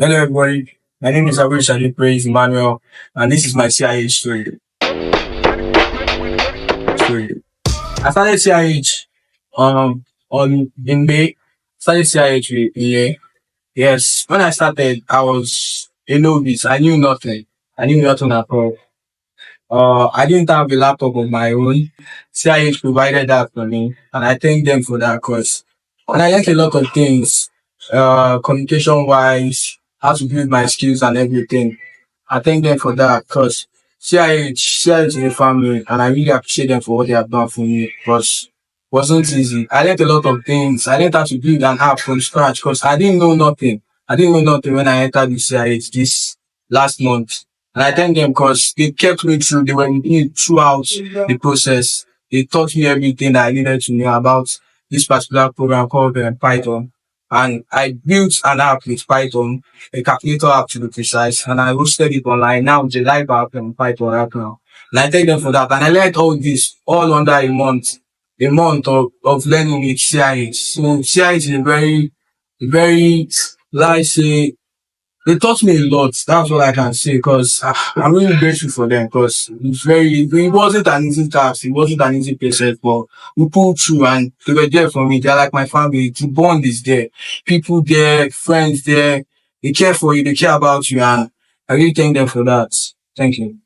Hello everybody, my name is Aborisade Praise Emmanuel and this is my CIH story. I started CIH on in May. Started CIH in May. Yes, when I started I was a novice. I knew nothing. I knew nothing at all. I didn't have a laptop of my own. CIH provided that for me and I thank them for that because and I learned a lot of things, communication wise, how to build my skills and everything. I thank them for that because CIH is a family and I really appreciate them for what they have done for me because wasn't easy. I learned a lot of things. I learned how to build an app from scratch because I didn't know nothing. I didn't know nothing when I entered the CIH this last month. And I thank them because they kept me through. They were with me throughout the process. They taught me everything that I needed to know about this particular program called Python. And I built an app with Python, a calculator app to be precise, and I hosted it online. Now it's a live app in Python app now. And I thank them for that. And I learned all this all under a month of learning with CIH. So CIH is a very, like say, they taught me a lot. That's what I can say because I'm really grateful for them because it wasn't an easy task. It wasn't an easy process, but we pulled through and they were there for me. They're like my family. The bond is there. People there, friends there. They care for you. They care about you. And I really thank them for that. Thank you.